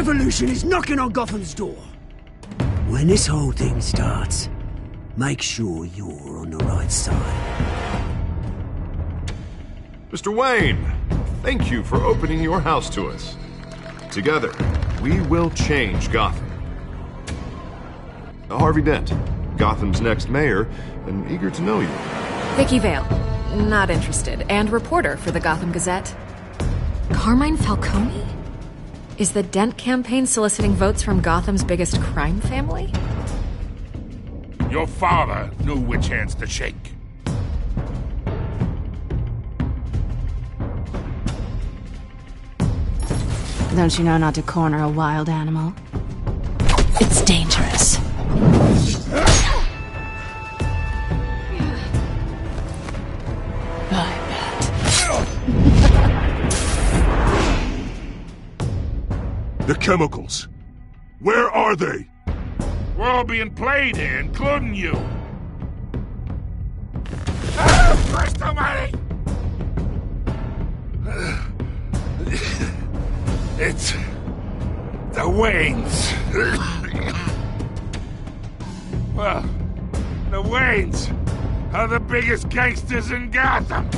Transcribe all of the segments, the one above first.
revolution is knocking on Gotham's door. When this whole thing starts, make sure you're on the right side. Mr. Wayne, thank you for opening your house to us. Together, we will change Gotham. Harvey Dent, Gotham's next mayor, and eager to know you. Vicky Vale, not interested, and reporter for the Gotham Gazette. Carmine Falcone? Is the Dent campaign soliciting votes from Gotham's biggest crime family? Your father knew which hands to shake. Don't you know not to corner a wild animal? It's dangerous. I bet. The chemicals. Where are they? We're all being played here, including you. Christ almighty! It's the Waynes. Well, the Waynes are the biggest gangsters in Gotham.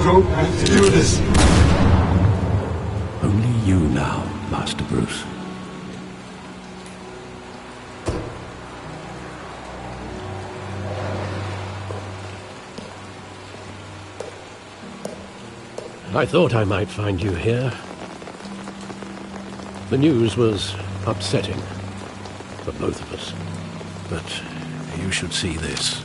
Don't have to do this. Only you now, Master Bruce. I thought I might find you here. The news was upsetting for both of us. But you should see this.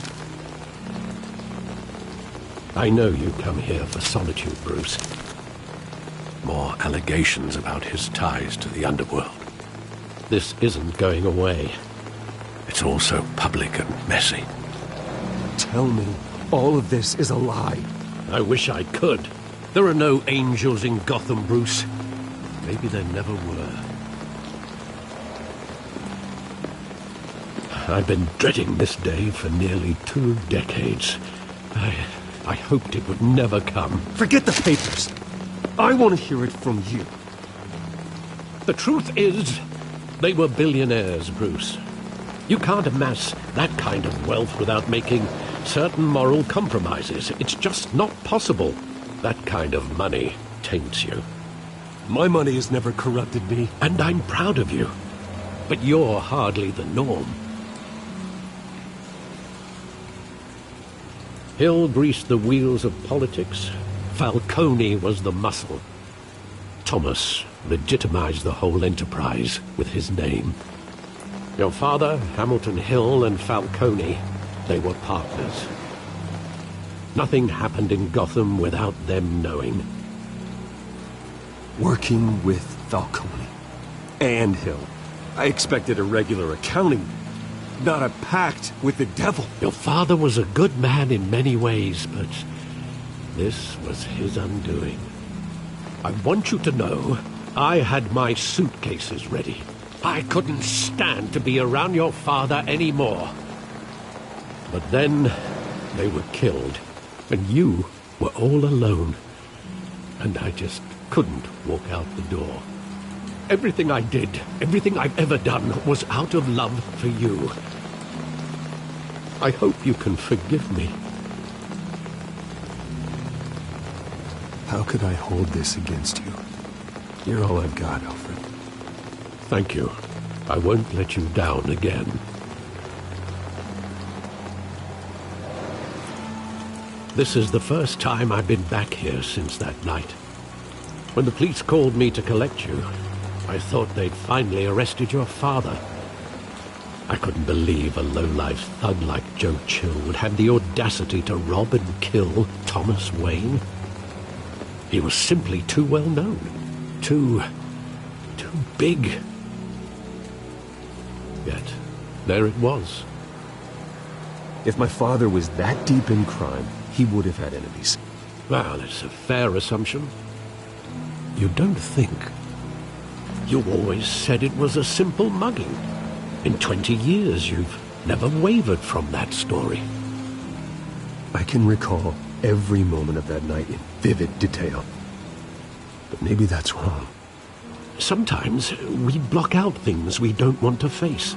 I know you come here for solitude, Bruce. More allegations about his ties to the underworld. This isn't going away. It's all so public and messy. Tell me, all of this is a lie. I wish I could. There are no angels in Gotham, Bruce. Maybe there never were. I've been dreading this day for nearly 2 decades. I hoped it would never come. Forget the papers. I want to hear it from you. The truth is, they were billionaires, Bruce. You can't amass that kind of wealth without making certain moral compromises. It's just not possible. That kind of money taints you. My money has never corrupted me. And I'm proud of you. But you're hardly the norm. Hill greased the wheels of politics. Falcone was the muscle. Thomas legitimized the whole enterprise with his name. Your father, Hamilton Hill, and Falcone, they were partners. Nothing happened in Gotham without them knowing. Working with Falcone and Hill. I expected a regular accounting, not a pact with the devil. Your father was a good man in many ways, but this was his undoing. I want you to know, I had my suitcases ready. I couldn't stand to be around your father anymore. But then they were killed, and you were all alone. And I just couldn't walk out the door. Everything I did, everything I've ever done, was out of love for you. I hope you can forgive me. How could I hold this against you? You're all I've got, Alfred. Thank you. I won't let you down again. This is the first time I've been back here since that night. When the police called me to collect you, I thought they'd finally arrested your father. I couldn't believe a low-life thug like Joe Chill would have the audacity to rob and kill Thomas Wayne. He was simply too well known. Too big. Yet, there it was. If my father was that deep in crime, he would have had enemies. Well, it's a fair assumption. You don't think. You always said it was a simple mugging. In 20 years, you've never wavered from that story. I can recall every moment of that night in vivid detail. But maybe that's wrong. Sometimes we block out things we don't want to face.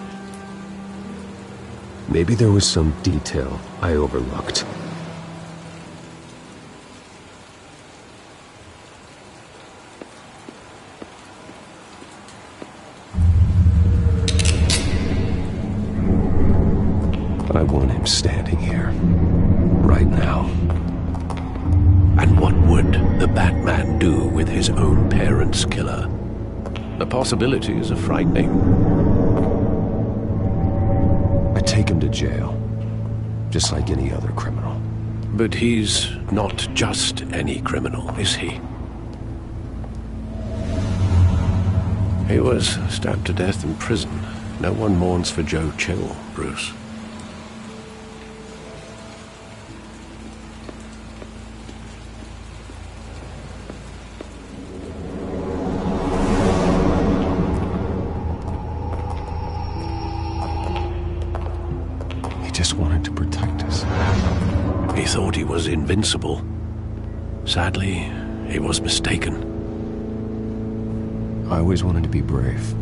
Maybe there was some detail I overlooked. I want him standing here, right now. And what would the Batman do with his own parents' killer? The possibilities are frightening. I take him to jail, just like any other criminal. But he's not just any criminal, is he? He was stabbed to death in prison. No one mourns for Joe Chill, Bruce. Just wanted to protect us. He thought he was invincible. Sadly, he was mistaken. I always wanted to be brave,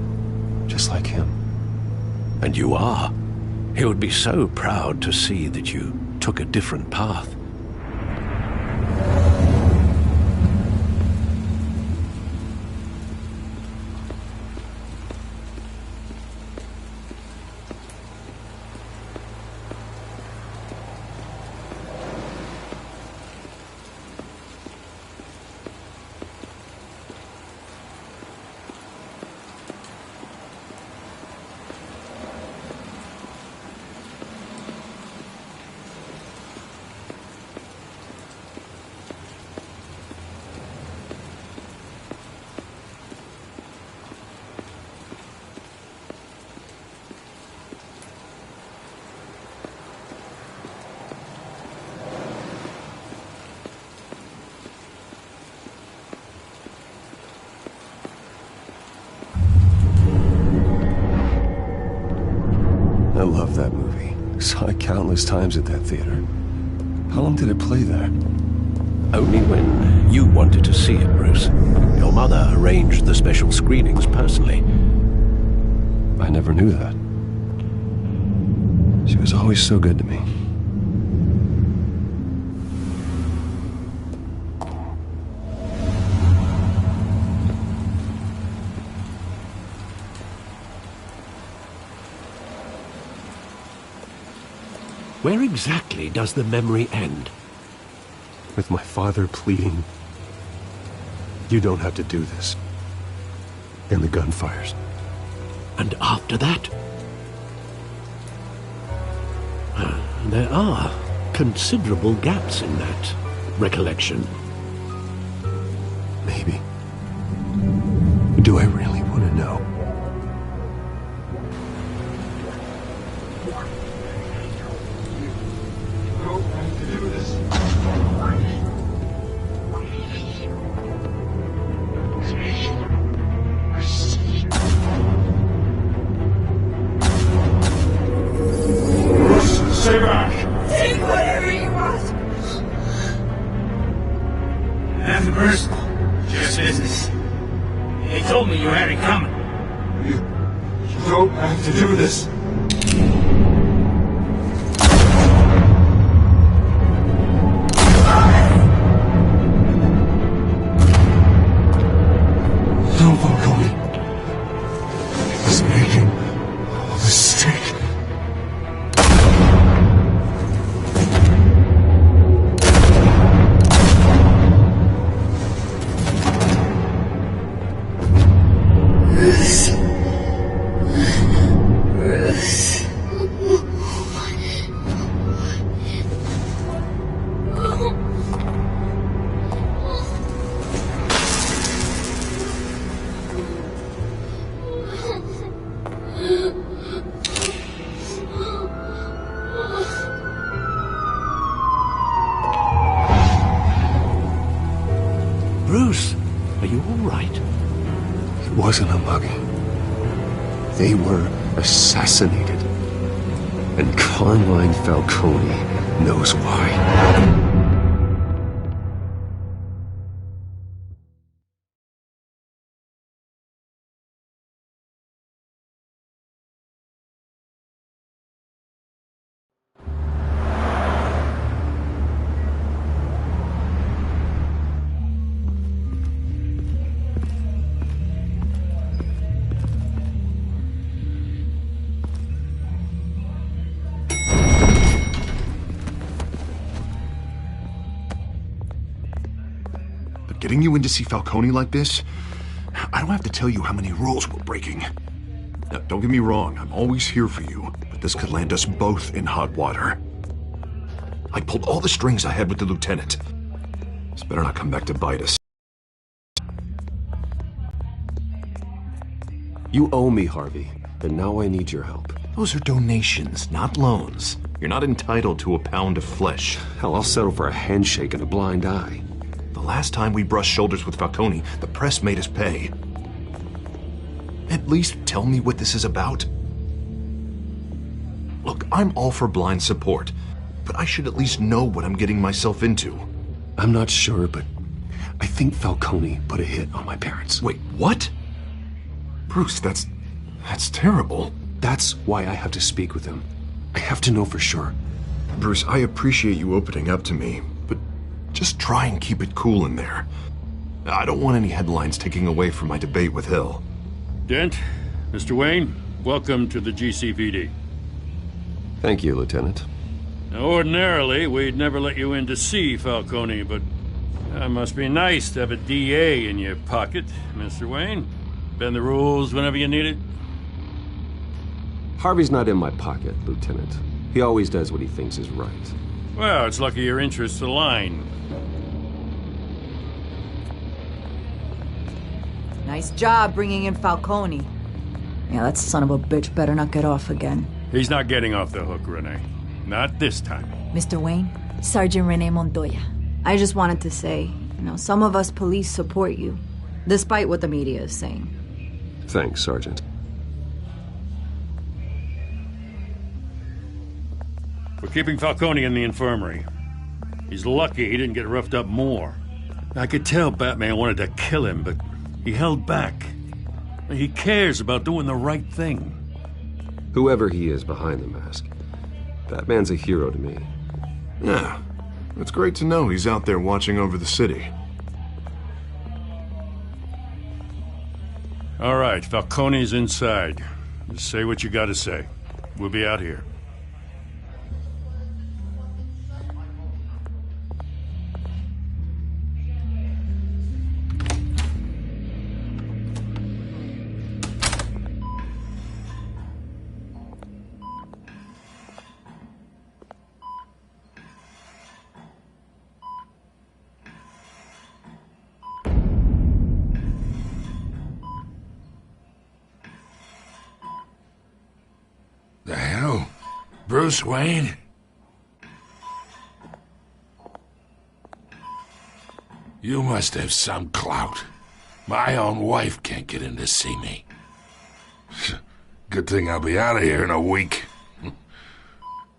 just like him. And you are. He would be so proud to see that you took a different path. I love that movie. Saw it countless times at that theater. How long did it play there? Only when you wanted to see it, Bruce. Your mother arranged the special screenings personally. I never knew that. She was always so good to me. Where exactly does the memory end? With my father pleading, "You don't have to do this." And the gun fires. And after that? There are considerable gaps in that recollection. Maybe. Do I really want to know? Stay back! Take whatever you want! Nothing personal. Just business. They told me you had it coming. You don't have to do this. wasn't a muggy. They were assassinated. And Carmine Falcone knows why. Getting you in to see Falcone like this? I don't have to tell you how many rules we're breaking. Now, don't get me wrong, I'm always here for you, but this could land us both in hot water. I pulled all the strings I had with the lieutenant. This better not come back to bite us. You owe me, Harvey, and now I need your help. Those are donations, not loans. You're not entitled to a pound of flesh. Hell, I'll settle for a handshake and a blind eye. The last time we brushed shoulders with Falcone, the press made us pay. At least tell me what this is about. Look, I'm all for blind support, but I should at least know what I'm getting myself into. I'm not sure, but I think Falcone put a hit on my parents. Wait, what? Bruce, that's terrible. That's why I have to speak with him. I have to know for sure. Bruce, I appreciate you opening up to me, but just try and keep it cool in there. I don't want any headlines taking away from my debate with Hill. Dent, Mr. Wayne, welcome to the GCPD. Thank you, Lieutenant. Now, ordinarily, we'd never let you in to see Falcone, but it must be nice to have a DA in your pocket, Mr. Wayne. Bend the rules whenever you need it. Harvey's not in my pocket, Lieutenant. He always does what he thinks is right. Well, it's lucky your interests align. Nice job bringing in Falcone. Yeah, that son of a bitch better not get off again. He's not getting off the hook, Renee. Not this time. Mr. Wayne, Sergeant Renee Montoya. I just wanted to say, some of us police support you, despite what the media is saying. Thanks, Sergeant. We're keeping Falcone in the infirmary. He's lucky he didn't get roughed up more. I could tell Batman wanted to kill him, but he held back. He cares about doing the right thing. Whoever he is behind the mask, Batman's a hero to me. Yeah, it's great to know he's out there watching over the city. All right, Falcone's inside. Just say what you gotta say. We'll be out here. The hell? Bruce Wayne? You must have some clout. My own wife can't get in to see me. Good thing I'll be out of here in a week.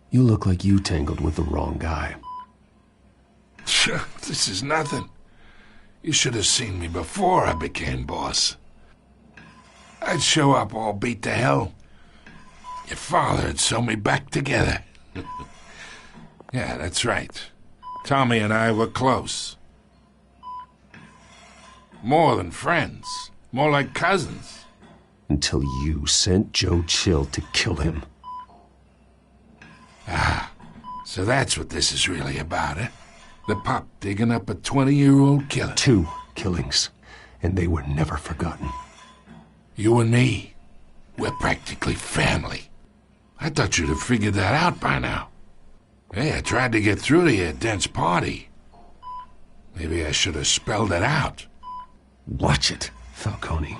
You look like you tangled with the wrong guy. This is nothing. You should have seen me before I became boss. I'd show up all beat to hell. Your father had sewn me back together. Yeah, that's right. Tommy and I were close. More than friends. More like cousins. Until you sent Joe Chill to kill him. Ah, so that's what this is really about, eh? The pup digging up a 20-year-old killer. 2 killings, and they were never forgotten. You and me, we're practically family. I thought you'd have figured that out by now. Hey, I tried to get through to you at Dent's party. Maybe I should have spelled it out. Watch it, Falcone.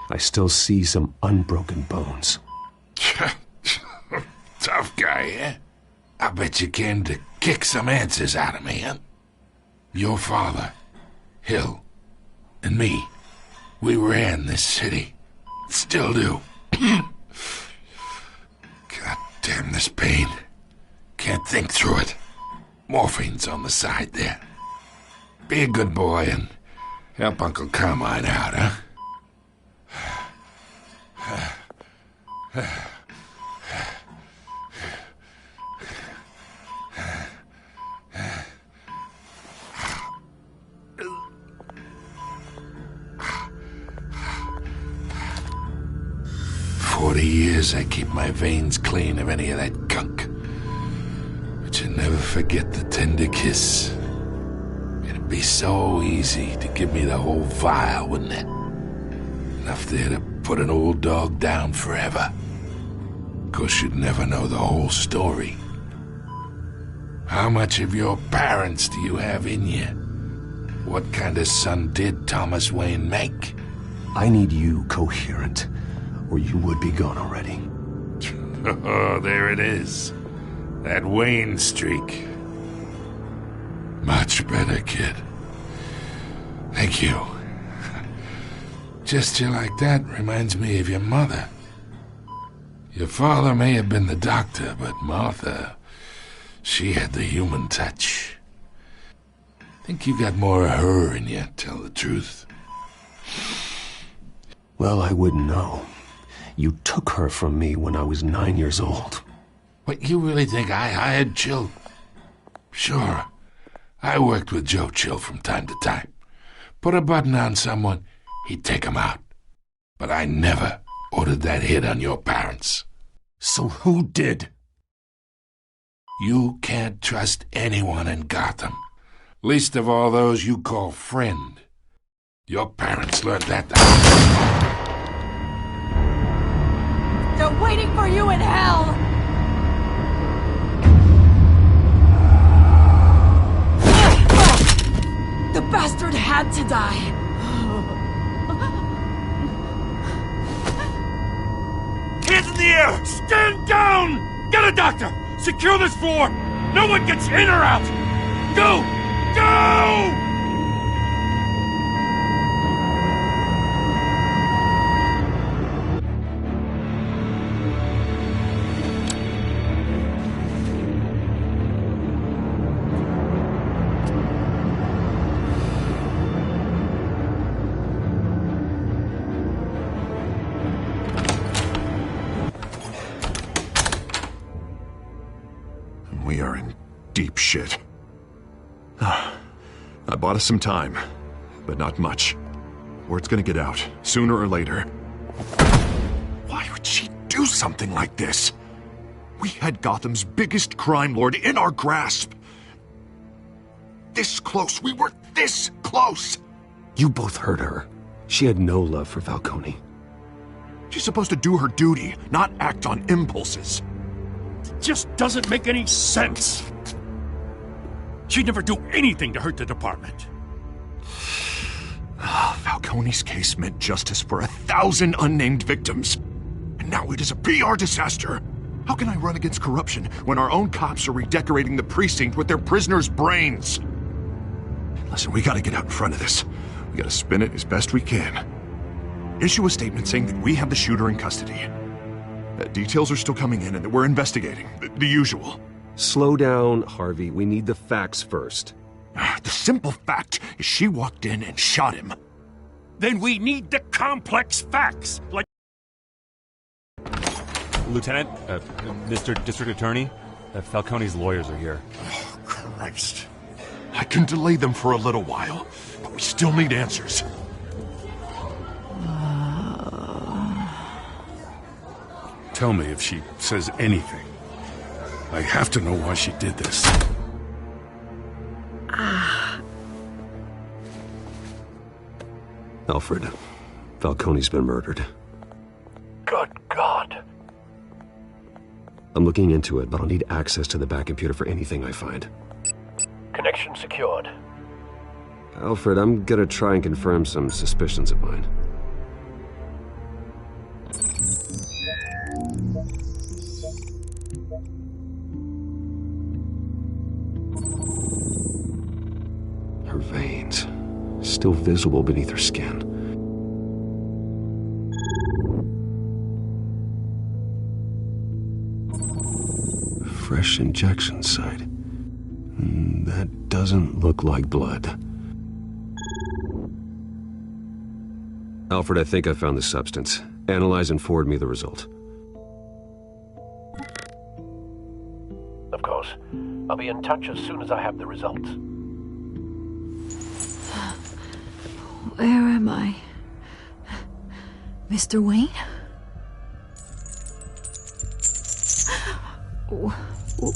I still see some unbroken bones. Tough guy, eh? I bet you came to kick some answers out of me, huh? Your father, Hill, and me, We ran this city. Still do. God damn this pain. Can't think through it. Morphine's on the side there. Be a good boy and help Uncle Carmine out, huh? 40 years I keep my veins clean of any of that gunk. But you never forget the tender kiss. It'd be so easy to give me the whole vial, wouldn't it? Enough there to put an old dog down forever. Of course, you'd never know the whole story. How much of your parents do you have in you? What kind of son did Thomas Wayne make? I need you coherent, or you would be gone already. Oh, there it is. That Wayne streak. Much better, kid. Thank you. Gesture like that reminds me of your mother. Your father may have been the doctor, but Martha, she had the human touch. Think you got more of her in you, tell the truth. Well, I wouldn't know. You took her from me when I was 9 years old. What, you really think I hired Chill? Sure. I worked with Joe Chill from time to time. Put a button on someone, he'd take him out. But I never ordered that hit on your parents. So who did? You can't trust anyone in Gotham. Least of all those you call friend. Your parents learned that. They're waiting for you in hell! The bastard had to die! Hands in the air! Stand down! Get a doctor! Secure this floor! No one gets in or out! Go! Go! We are in deep shit. I bought us some time, but not much. Word's gonna get out, sooner or later. Why would she do something like this? We had Gotham's biggest crime lord in our grasp. This close, we were this close! You both hurt her. She had no love for Falcone. She's supposed to do her duty, not act on impulses. Just doesn't make any sense. She'd never do anything to hurt the department. Falcone's case meant justice for 1,000 unnamed victims. And now it is a PR disaster. How can I run against corruption when our own cops are redecorating the precinct with their prisoners' brains? Listen, we gotta get out in front of this. We gotta spin it as best we can. Issue a statement saying that we have the shooter in custody. Details are still coming in and that we're investigating. The usual. Slow down, Harvey. We need the facts first. The simple fact is she walked in and shot him. Then we need the complex facts, like... Lieutenant, Mr. District Attorney, Falcone's lawyers are here. Oh, Christ. I can delay them for a little while, but we still need answers. Tell me if she says anything. I have to know why she did this. Alfred, Falcone's been murdered. Good God. I'm looking into it, but I'll need access to the back computer for anything I find. Connection secured. Alfred, I'm gonna try and confirm some suspicions of mine. Her veins, still visible beneath her skin. fresh injection site. That doesn't look like blood. Alfred, I think I found the substance. Analyze and forward me the result. Of course. I'll be in touch as soon as I have the results. Where am I? Mr. Wayne?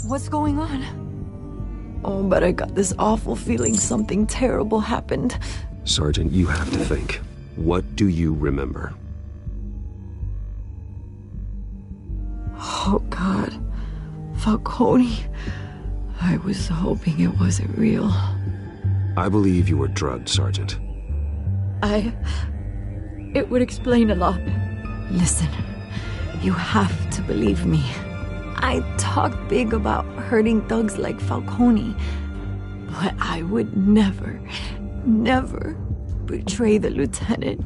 What's going on? Oh, but I got this awful feeling something terrible happened. Sergeant, you have to think. What do you remember? Oh, God. Falcone. I was hoping it wasn't real. I believe you were drugged, Sergeant. It would explain a lot. Listen, you have to believe me. I talked big about hurting thugs like Falcone, but I would never betray the lieutenant.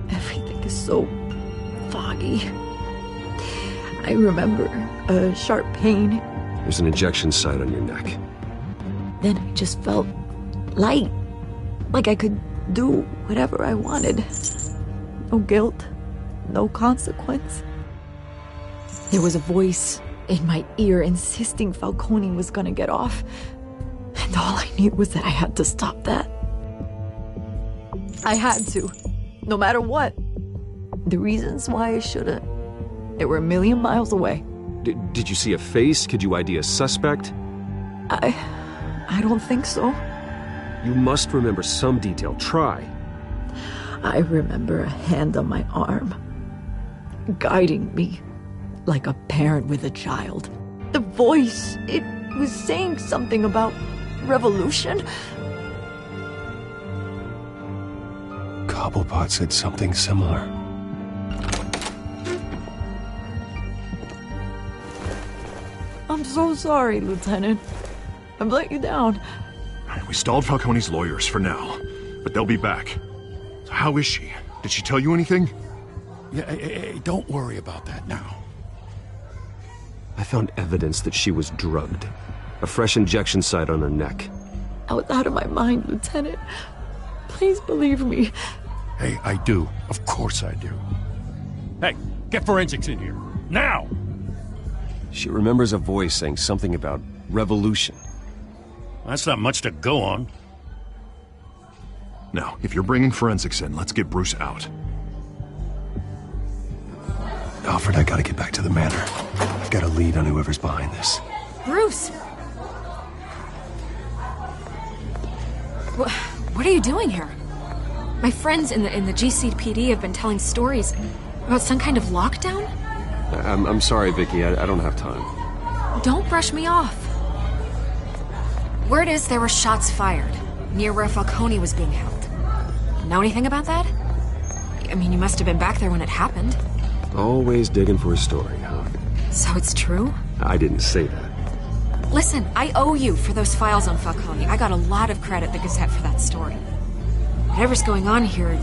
Everything is so foggy. I remember a sharp pain. There's an injection site on your neck. Then I just felt light, like I could do whatever I wanted. No guilt, no consequence. There was a voice in my ear insisting Falcone was gonna get off. And all I knew was that I had to stop that. I had to, no matter what. The reasons why I shouldn't, they were a million miles away. Did you see a face? Could you ID a suspect? I don't think so. You must remember some detail. Try. I remember a hand on my arm, guiding me like a parent with a child. The voice, it was saying something about revolution. Cobblepot said something similar. I'm so sorry, Lieutenant. I've let you down. We stalled Falcone's lawyers for now, but they'll be back. So how is she? Did she tell you anything? Yeah, hey, don't worry about that now. I found evidence that she was drugged. A fresh injection site on her neck. I was out of my mind, Lieutenant. Please believe me. Hey, I do. Of course I do. Hey, get forensics in here. Now! She remembers a voice saying something about revolution. That's not much to go on. Now, if you're bringing forensics in, let's get Bruce out. Alfred, I gotta get back to the manor. I've got a lead on whoever's behind this. Bruce! What are you doing here? My friends in the GCPD have been telling stories about some kind of lockdown? I'm sorry, Vicky. I don't have time. Don't brush me off. Word is there were shots fired near where Falcone was being held. Know anything about that? I mean, you must have been back there when it happened. Always digging for a story, huh? So it's true? I didn't say that. Listen, I owe you for those files on Falcone. I got a lot of credit at the Gazette for that story. Whatever's going on here,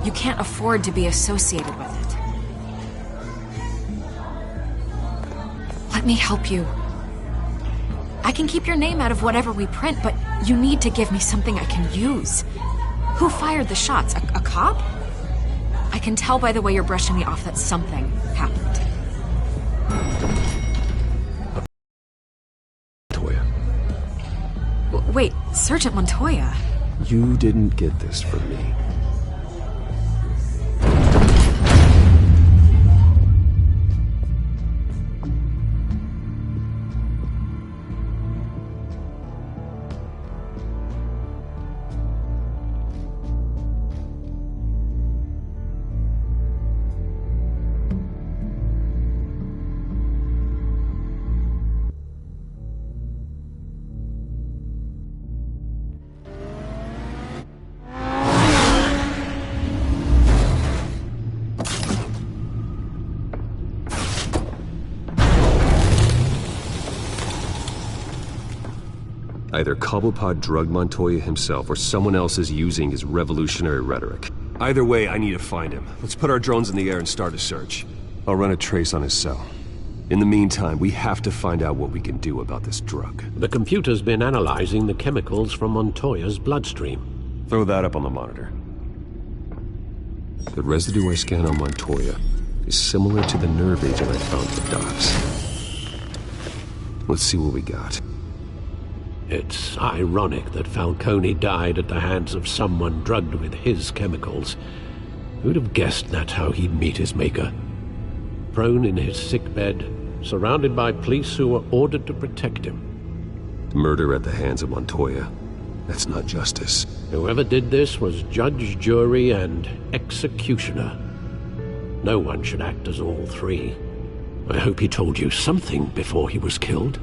you can't afford to be associated with it. Let me help you. I can keep your name out of whatever we print, but you need to give me something I can use. Who fired the shots? A cop? I can tell by the way you're brushing me off that something happened. Montoya. Wait, Sergeant Montoya? You didn't get this from me. Either Cobblepot drugged Montoya himself, or someone else is using his revolutionary rhetoric. Either way, I need to find him. Let's put our drones in the air and start a search. I'll run a trace on his cell. In the meantime, we have to find out what we can do about this drug. The computer's been analyzing the chemicals from Montoya's bloodstream. Throw that up on the monitor. The residue I scanned on Montoya is similar to the nerve agent I found at the docks. Let's see what we got. It's ironic that Falcone died at the hands of someone drugged with his chemicals. Who'd have guessed that's how he'd meet his maker? Prone in his sickbed, surrounded by police who were ordered to protect him. Murder at the hands of Montoya. That's not justice. Whoever did this was judge, jury, and executioner. No one should act as all three. I hope he told you something before he was killed.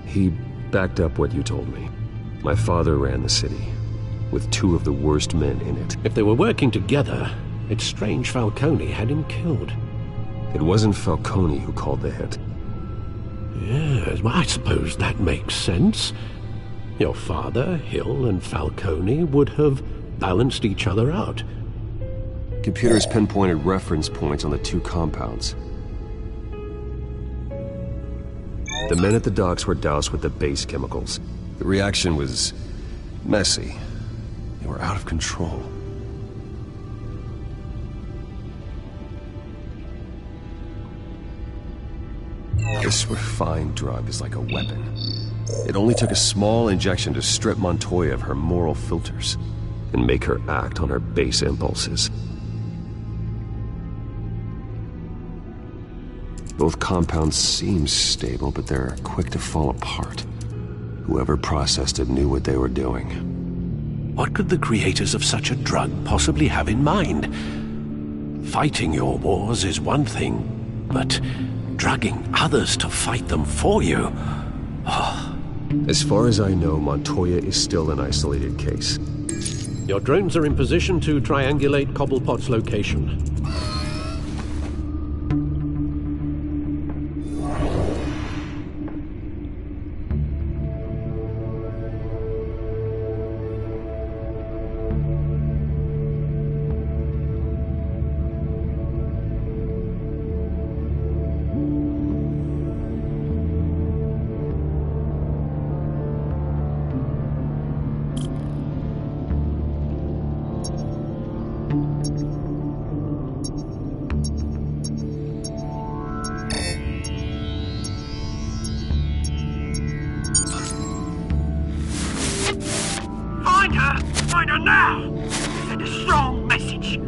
He backed up what you told me. My father ran the city, with two of the worst men in it. If they were working together, it's strange Falcone had him killed. It wasn't Falcone who called the hit. Yes, well, I suppose that makes sense. Your father, Hill, and Falcone would have balanced each other out. Computers pinpointed reference points on the two compounds. The men at the docks were doused with the base chemicals. The reaction was messy. They were out of control. This refined drug is like a weapon. It only took a small injection to strip Montoya of her moral filters and make her act on her base impulses. Both compounds seem stable, but they're quick to fall apart. Whoever processed it knew what they were doing. What could the creators of such a drug possibly have in mind? Fighting your wars is one thing, but drugging others to fight them for you? Oh. As far as I know, Montoya is still an isolated case. Your drones are in position to triangulate Cobblepot's location. Find her now! Send a strong message.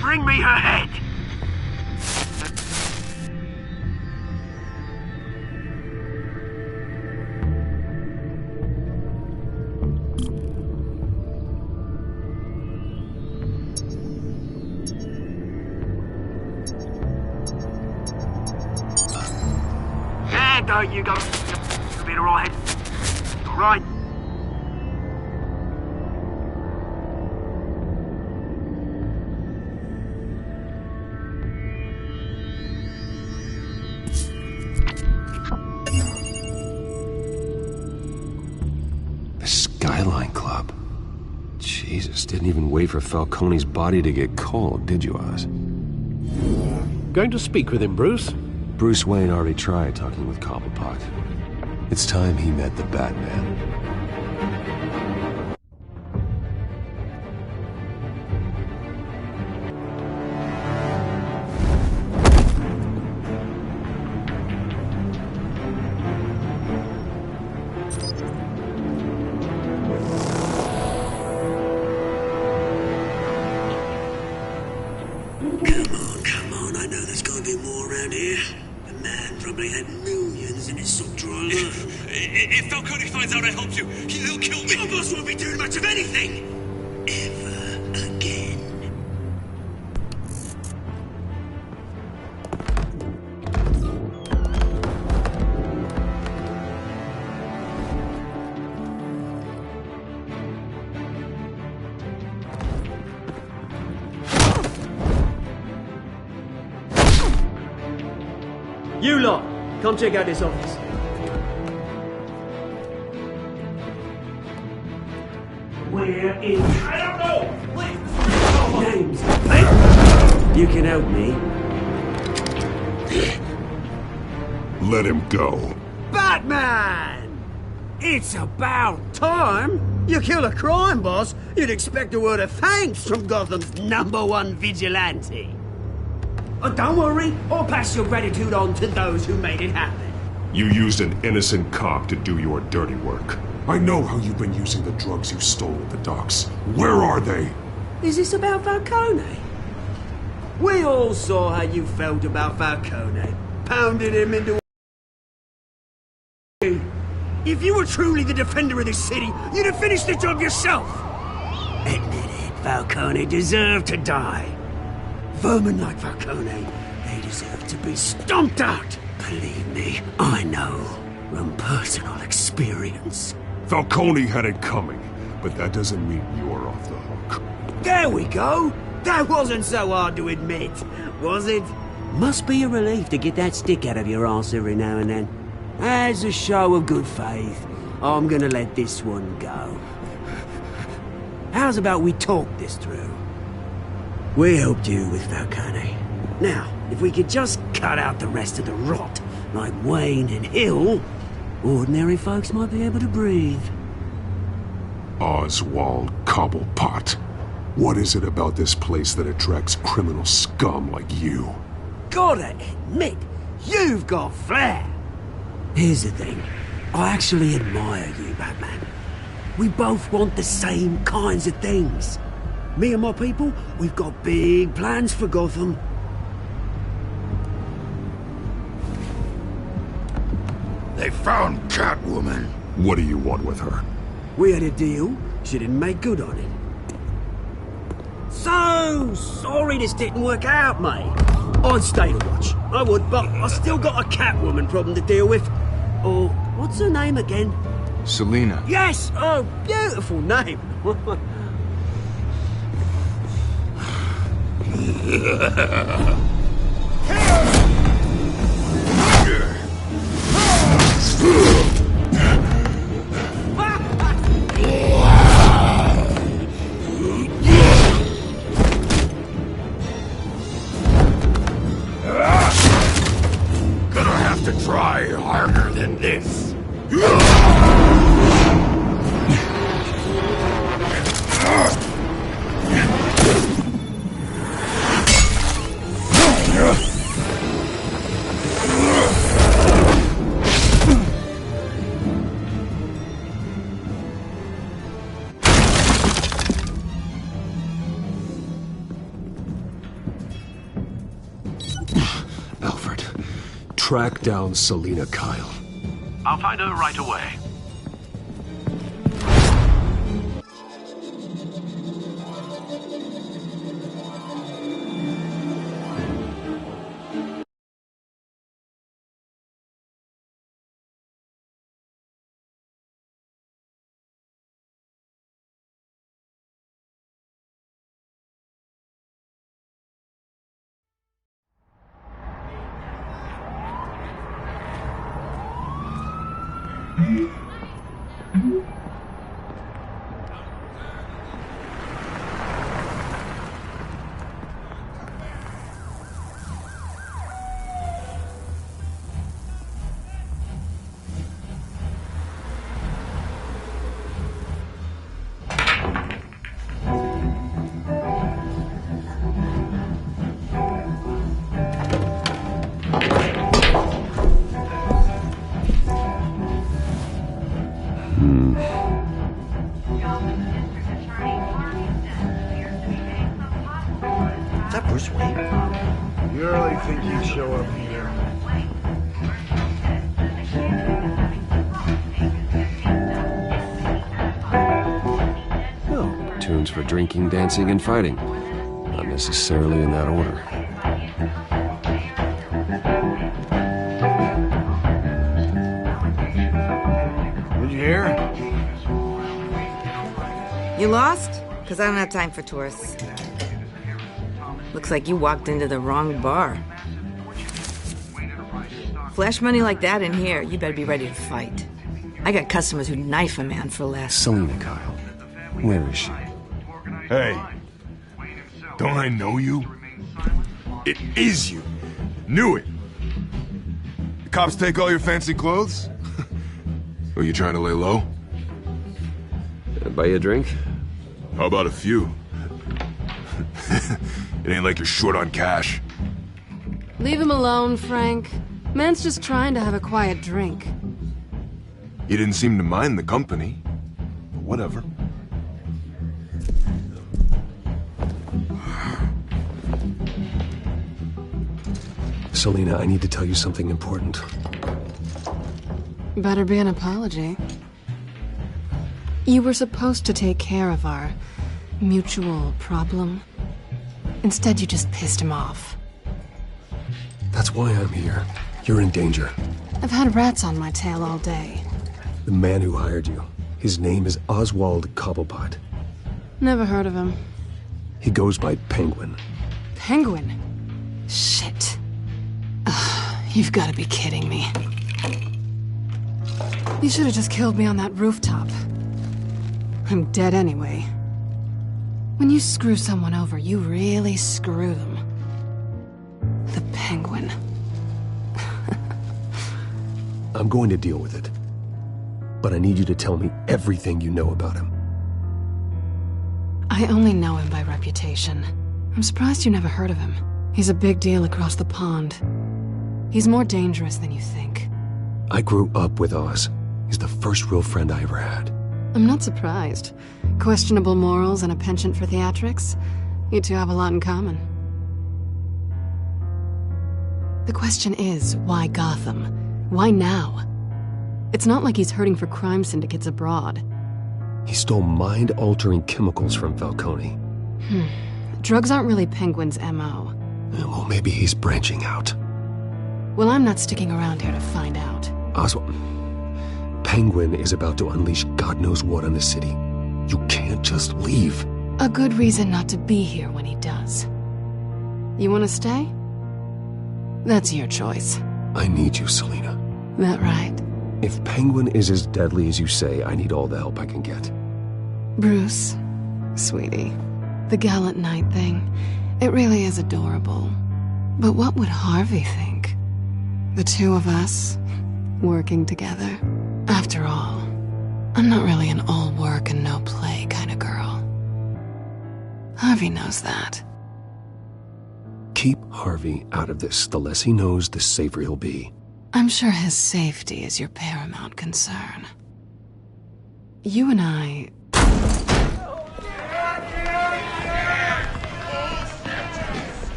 Bring me her head! There you go. You'll be all right. All right. The Skyline Club. Jesus, didn't even wait for Falcone's body to get cold, did you, Oz? Going to speak with him, Bruce? Bruce Wayne already tried talking with Cobblepot. It's time he met the Batman. Come on, I know there's gotta be more around here. The man probably had millions in his sock drawer. If Falcone finds out I helped you, he'll kill me. Your boss won't be doing much of anything! Ever again. You lot, come check out this office. Where is... I don't know! Names. You can help me. Let him go. Batman! It's about time! You kill a crime boss, you'd expect a word of thanks from Gotham's #1 vigilante. Oh, don't worry, I'll pass your gratitude on to those who made it happen. You used an innocent cop to do your dirty work. I know how you've been using the drugs you stole at the docks. Where are they? Is this about Falcone? We all saw how you felt about Falcone. Pounded him into... If you were truly the defender of this city, you'd have finished the job yourself. Admit it, Falcone deserved to die. Vermin like Falcone, they deserve to be stomped out. Believe me, I know from personal experience. Falcone had it coming, but that doesn't mean you're off the hook. There we go. That wasn't so hard to admit, was it? Must be a relief to get that stick out of your arse every now and then. As a show of good faith, I'm gonna let this one go. How's about we talk this through? We helped you with Falcone. Now, if we could just cut out the rest of the rot, like Wayne and Hill, ordinary folks might be able to breathe. Oswald Cobblepot. What is it about this place that attracts criminal scum like you? Gotta admit, you've got flair. Here's the thing. I actually admire you, Batman. We both want the same kinds of things. Me and my people, we've got big plans for Gotham. They found Catwoman. What do you want with her? We had a deal. She didn't make good on it. So sorry this didn't work out, mate. I'd stay to watch. I would, but I still got a Catwoman problem to deal with. Oh, what's her name again? Selina. Yes! Oh, beautiful name. Gonna have to try harder than this. Alfred, track down Selina Kyle. I'll find her right away. Is that Bruce Wayne? You really think he'd show up here? Oh, tunes for drinking, dancing, and fighting. Not necessarily in that order. Did you hear? You lost? Because I don't have time for tourists. Looks like you walked into the wrong bar. Flash money like that in here, you better be ready to fight. I got customers who'd knife a man for less. Selina Kyle. Where is she? Hey. Don't I know you? It is you. Knew it. The cops take all your fancy clothes? Are you trying to lay low? Buy you a drink? How about a few? It ain't like you're short on cash. Leave him alone, Frank. Man's just trying to have a quiet drink. You didn't seem to mind the company. But whatever. Selina, I need to tell you something important. Better be an apology. You were supposed to take care of our mutual problem. Instead, you just pissed him off. That's why I'm here. You're in danger. I've had rats on my tail all day. The man who hired you, his name is Oswald Cobblepot. Never heard of him. He goes by Penguin. Penguin? Shit. Ugh, you've got to be kidding me. You should have just killed me on that rooftop. I'm dead anyway. When you screw someone over, you really screw them. The Penguin. I'm going to deal with it. But I need you to tell me everything you know about him. I only know him by reputation. I'm surprised you never heard of him. He's a big deal across the pond. He's more dangerous than you think. I grew up with Oz. He's the first real friend I ever had. I'm not surprised. Questionable morals and a penchant for theatrics. You two have a lot in common. The question is, why Gotham? Why now? It's not like he's hurting for crime syndicates abroad. He stole mind-altering chemicals from Falcone. Drugs aren't really Penguin's M.O. Well, maybe he's branching out. Well, I'm not sticking around here to find out. Oswald, Penguin is about to unleash God knows what on the city. You can't just leave. A good reason not to be here when he does. You want to stay? That's your choice. I need you, Selina. That right? If Penguin is as deadly as you say, I need all the help I can get. Bruce, sweetie, the gallant knight thing, it really is adorable. But what would Harvey think? The two of us, working together. After all, I'm not really an all work and no play kind of girl. Harvey knows that. Keep Harvey out of this. The less he knows, the safer he'll be. I'm sure his safety is your paramount concern. You and I...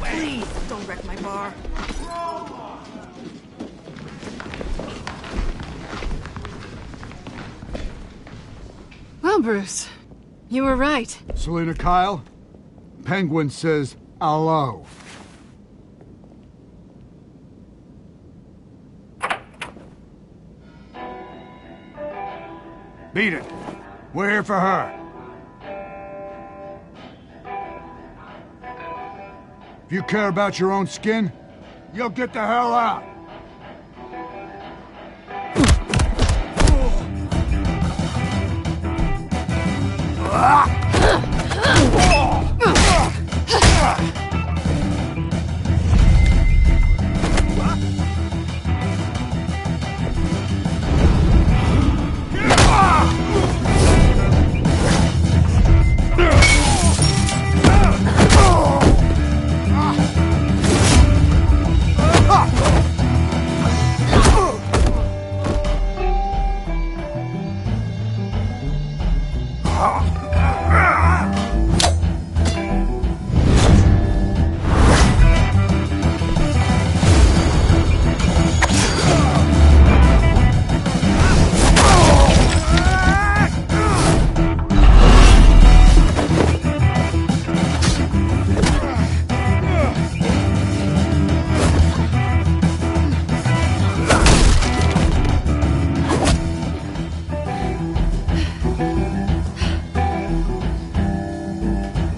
Please, don't wreck my bar. Well, Bruce, you were right. Selina Kyle, Penguin says hello. Beat it. We're here for her. If you care about your own skin, you'll get the hell out.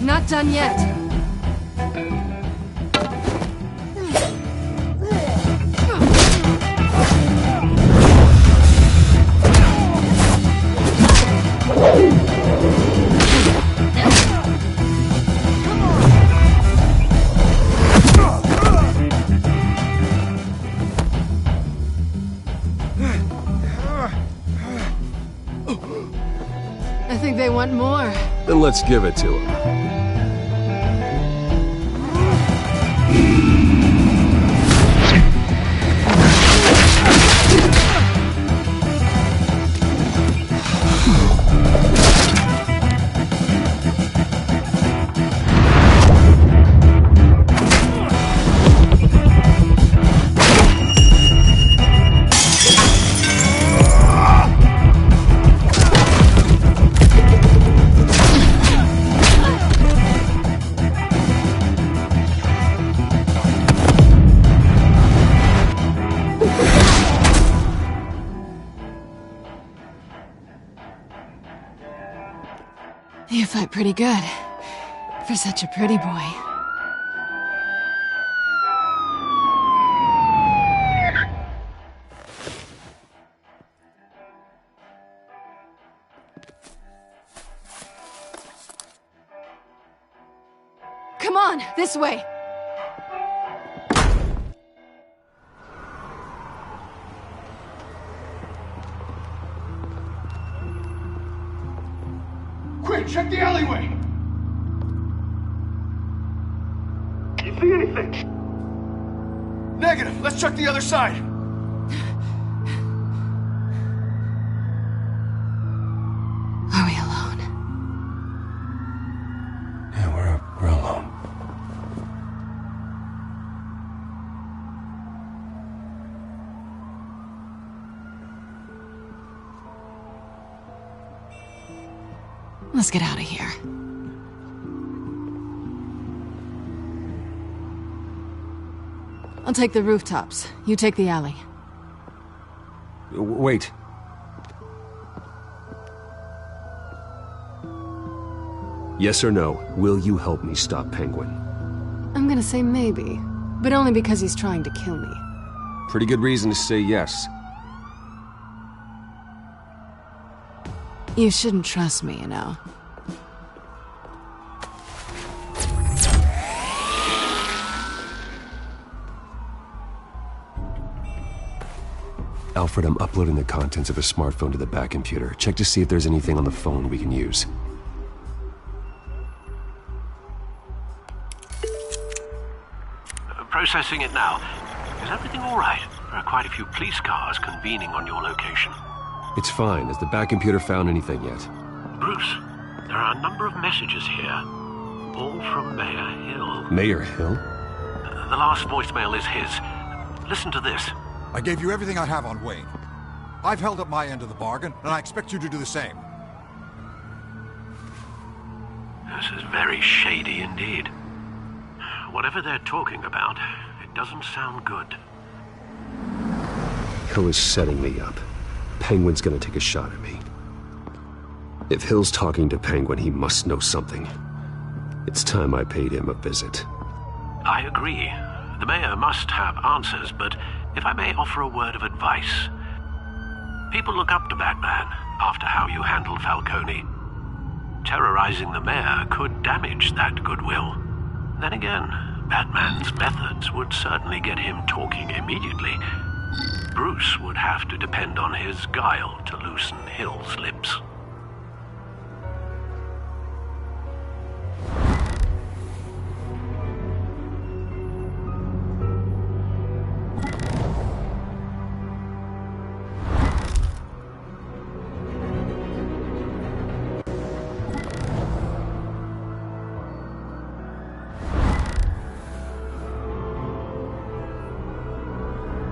Not done yet. think they want more. Then let's give it to them. You fight pretty good. For such a pretty boy. Come on, this way! Quick, check the alleyway! You see anything? Negative. Let's check the other side. Are we alone? Yeah, we're alone. Let's get out of here. I'll take the rooftops. You take the alley. Wait. Yes or no, will you help me stop Penguin? I'm gonna say maybe, but only because he's trying to kill me. Pretty good reason to say yes. You shouldn't trust me, you know. Alfred, I'm uploading the contents of a smartphone to the back computer. Check to see if there's anything on the phone we can use. Processing it now. Is everything all right? There are quite a few police cars convening on your location. It's fine. Has the back computer found anything yet? Bruce, there are a number of messages here. All from Mayor Hill. Mayor Hill? The last voicemail is his. Listen to this. I gave you everything I have on Wayne. I've held up my end of the bargain, and I expect you to do the same. This is very shady indeed. Whatever they're talking about, it doesn't sound good. Hill is setting me up. Penguin's gonna take a shot at me. If Hill's talking to Penguin, he must know something. It's time I paid him a visit. I agree. The mayor must have answers, but if I may offer a word of advice. People look up to Batman after how you handled Falcone. Terrorizing the mayor could damage that goodwill. Then again, Batman's methods would certainly get him talking immediately. Bruce would have to depend on his guile to loosen Hill's lips.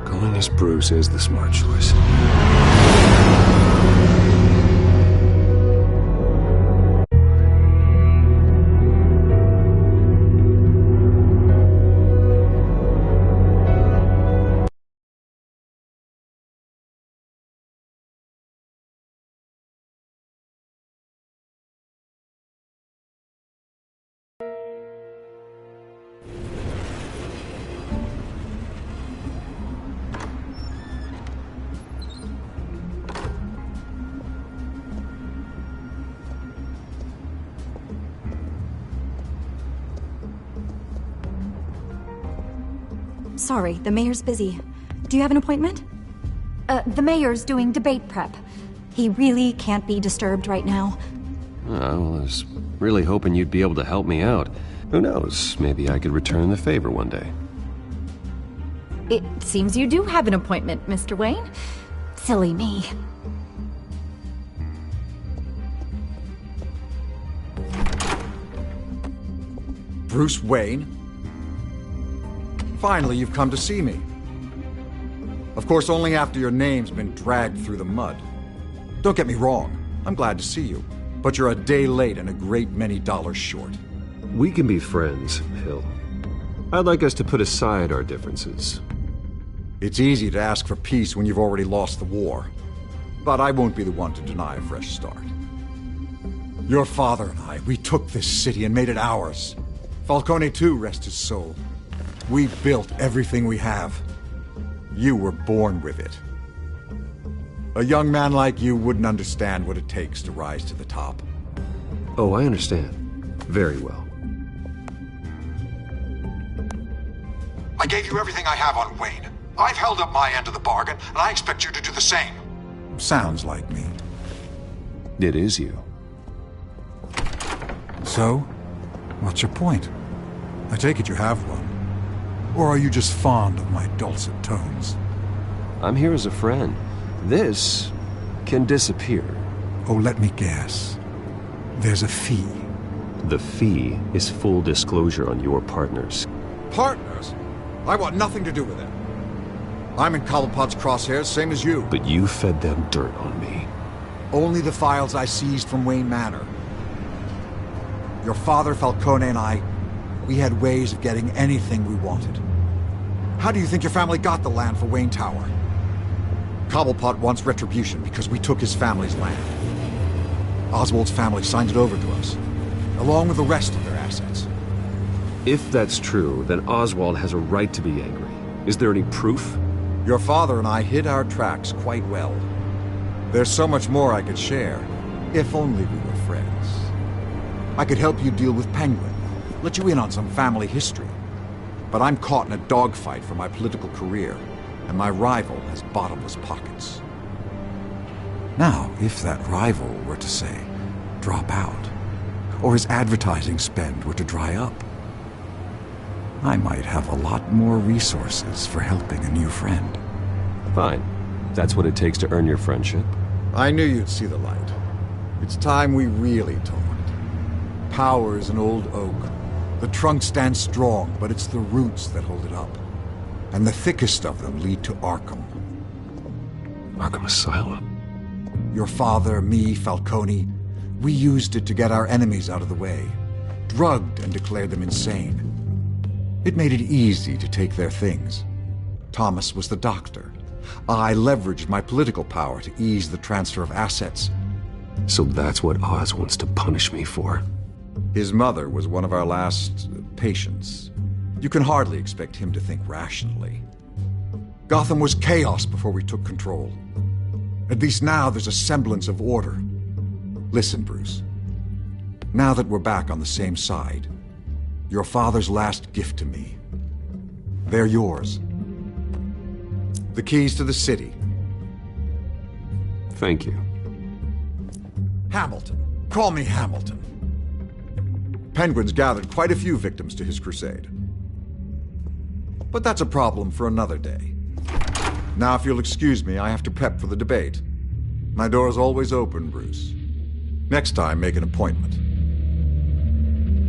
Going as Bruce is the smart choice. Sorry, the mayor's busy. Do you have an appointment? The mayor's doing debate prep. He really can't be disturbed right now. I was really hoping you'd be able to help me out. Who knows, maybe I could return the favor one day. It seems you do have an appointment, Mr. Wayne. Silly me. Bruce Wayne? Finally, you've come to see me. Of course, only after your name's been dragged through the mud. Don't get me wrong, I'm glad to see you. But you're a day late and a great many dollars short. We can be friends, Hill. I'd like us to put aside our differences. It's easy to ask for peace when you've already lost the war. But I won't be the one to deny a fresh start. Your father and I, we took this city and made it ours. Falcone too, rest his soul. We built everything we have. You were born with it. A young man like you wouldn't understand what it takes to rise to the top. Oh, I understand. Very well. I gave you everything I have on Wayne. I've held up my end of the bargain, and I expect you to do the same. Sounds like me. It is you. So, what's your point? I take it you have one. Or are you just fond of my dulcet tones? I'm here as a friend. This can disappear. Oh, let me guess. There's a fee. The fee is full disclosure on your partners. Partners? I want nothing to do with them. I'm in Cobblepot's crosshairs, same as you. But you fed them dirt on me. Only the files I seized from Wayne Manor. Your father, Falcone, and I, we had ways of getting anything we wanted. How do you think your family got the land for Wayne Tower? Cobblepot wants retribution because we took his family's land. Oswald's family signed it over to us, along with the rest of their assets. If that's true, then Oswald has a right to be angry. Is there any proof? Your father and I hid our tracks quite well. There's so much more I could share, if only we were friends. I could help you deal with Penguin, let you in on some family history. But I'm caught in a dogfight for my political career, and my rival has bottomless pockets. Now, if that rival were to, say, drop out, or his advertising spend were to dry up, I might have a lot more resources for helping a new friend. Fine. That's what it takes to earn your friendship. I knew you'd see the light. It's time we really talked. Power is an old oak. The trunk stands strong, but it's the roots that hold it up. And the thickest of them lead to Arkham. Arkham Asylum? Your father, me, Falcone, we used it to get our enemies out of the way. Drugged and declared them insane. It made it easy to take their things. Thomas was the doctor. I leveraged my political power to ease the transfer of assets. So that's what Oz wants to punish me for. His mother was one of our last patients. You can hardly expect him to think rationally. Gotham was chaos before we took control. At least now there's a semblance of order. Listen, Bruce. Now that we're back on the same side, your father's last gift to me, they're yours. The keys to the city. Thank you. Hamilton. Call me Hamilton. Penguin's gathered quite a few victims to his crusade. But that's a problem for another day. Now, if you'll excuse me, I have to prep for the debate. My door is always open, Bruce. Next time, make an appointment.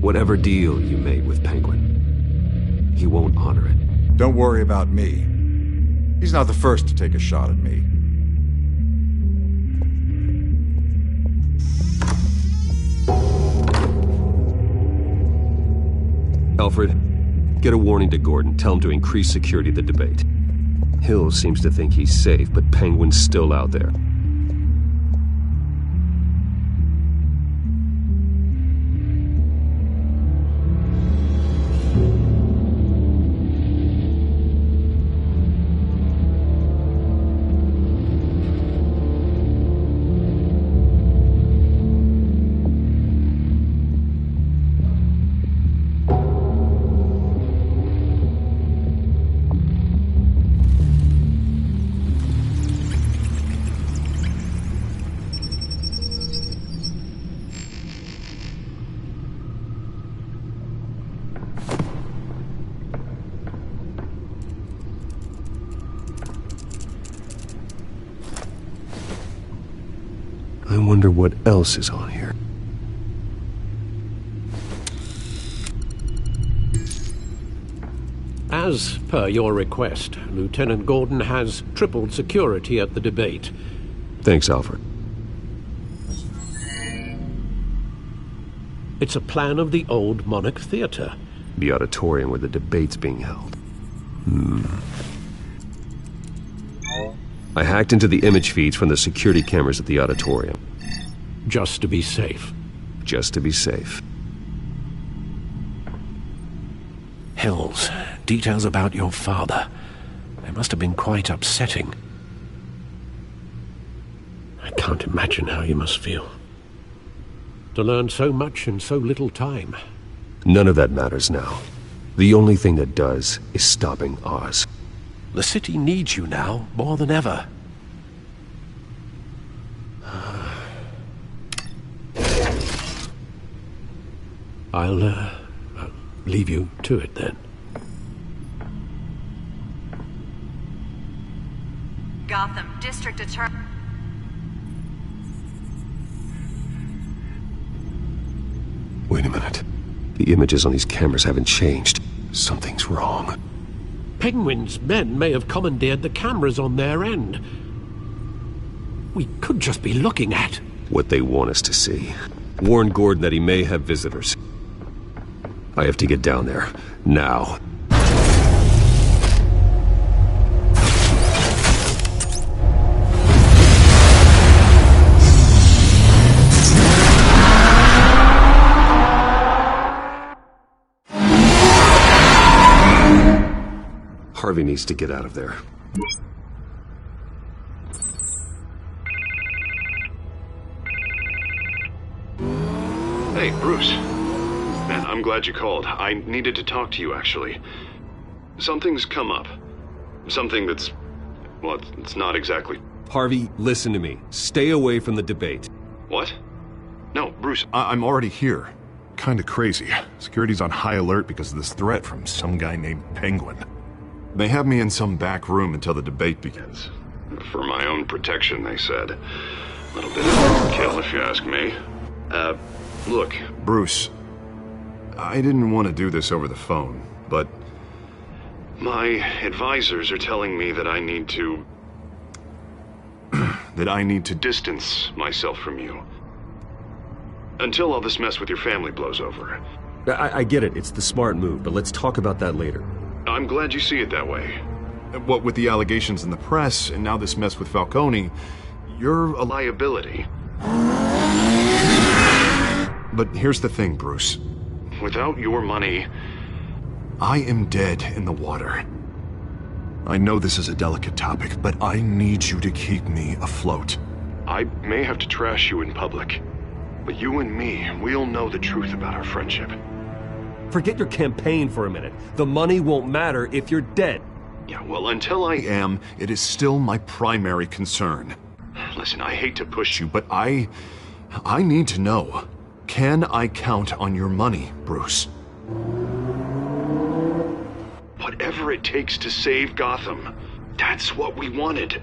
Whatever deal you made with Penguin, he won't honor it. Don't worry about me. He's not the first to take a shot at me. Alfred, get a warning to Gordon. Tell him to increase security of the debate. Hill seems to think he's safe, but Penguin's still out there. I wonder what else is on here. As per your request, Lieutenant Gordon has tripled security at the debate. Thanks, Alfred. It's a plan of the old Monarch Theater. The auditorium where the debate's being held. I hacked into the image feeds from the security cameras at the auditorium. Just to be safe. Just to be safe. Hills, details about your father. They must have been quite upsetting. I can't imagine how you must feel. To learn so much in so little time. None of that matters now. The only thing that does is stopping Oz. The city needs you now, more than ever. I'll leave you to it then. Gotham District Attorney. Wait a minute. The images on these cameras haven't changed. Something's wrong. Penguin's men may have commandeered the cameras on their end. We could just be looking at what they want us to see. Warn Gordon that he may have visitors. I have to get down there. Now. Harvey needs to get out of there. Hey, Bruce. Man, I'm glad you called. I needed to talk to you, actually. Something's come up. Something that's... well, it's not exactly... Harvey, listen to me. Stay away from the debate. What? No, Bruce, I'm already here. Kinda crazy. Security's on high alert because of this threat from some guy named Penguin. They have me in some back room until the debate begins. For my own protection, they said. A little bit of overkill, if you ask me. Look, Bruce, I didn't want to do this over the phone, but my advisors are telling me that I need to... that I need to distance myself from you. Until all this mess with your family blows over. I get it. It's the smart move, but let's talk about that later. I'm glad you see it that way. What with the allegations in the press, and now this mess with Falcone, you're a liability. But here's the thing, Bruce. Without your money, I am dead in the water. I know this is a delicate topic, but I need you to keep me afloat. I may have to trash you in public, but you and me, we'll know the truth about our friendship. Forget your campaign for a minute. The money won't matter if you're dead. Yeah, well, until I am, it is still my primary concern. Listen, I hate to push you, but I need to know. Can I count on your money, Bruce? Whatever it takes to save Gotham. That's what we wanted.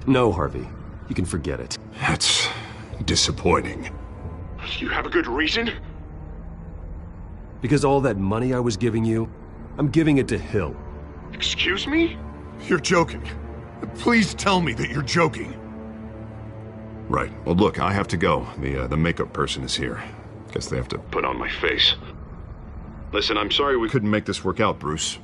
No, Harvey. You can forget it. That's disappointing. You have a good reason? Because all that money I was giving you, I'm giving it to Hill. Excuse me? You're joking. Please tell me that you're joking. Right. Well, look, I have to go. The makeup person is here. Guess they have to put on my face. Listen, I'm sorry we couldn't make this work out, Bruce.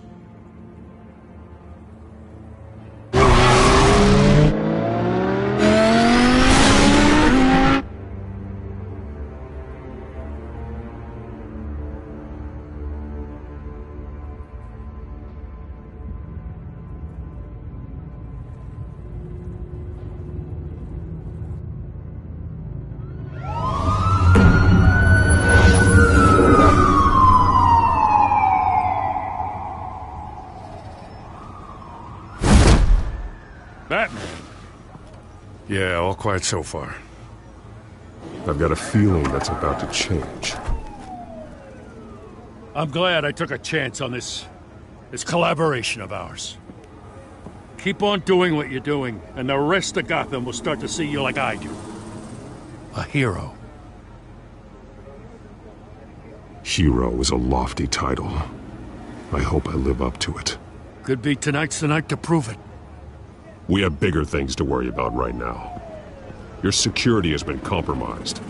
Batman. Yeah, all quiet so far. I've got a feeling that's about to change. I'm glad I took a chance on this collaboration of ours. Keep on doing what you're doing, and the rest of Gotham will start to see you like I do. A hero. Hero is a lofty title. I hope I live up to it. Could be tonight's the night to prove it. We have bigger things to worry about right now. Your security has been compromised.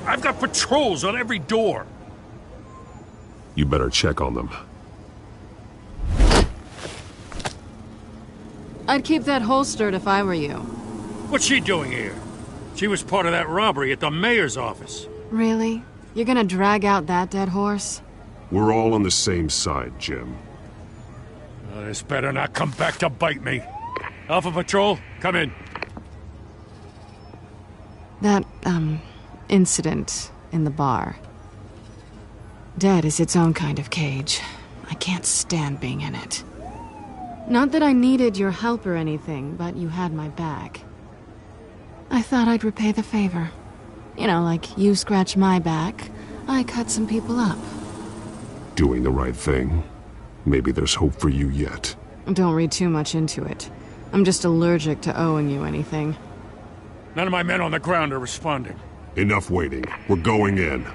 I've got patrols on every door. You better check on them. I'd keep that holstered if I were you. What's she doing here? She was part of that robbery at the mayor's office. Really? You're gonna drag out that dead horse? We're all on the same side, Jim. This better not come back to bite me. Alpha Patrol, come in. That, incident in the bar. Dead is its own kind of cage. I can't stand being in it. Not that I needed your help or anything, but you had my back. I thought I'd repay the favor. You know, like you scratch my back, I cut some people up. Doing the right thing. Maybe there's hope for you yet. Don't read too much into it. I'm just allergic to owing you anything. None of my men on the ground are responding. Enough waiting. We're going in.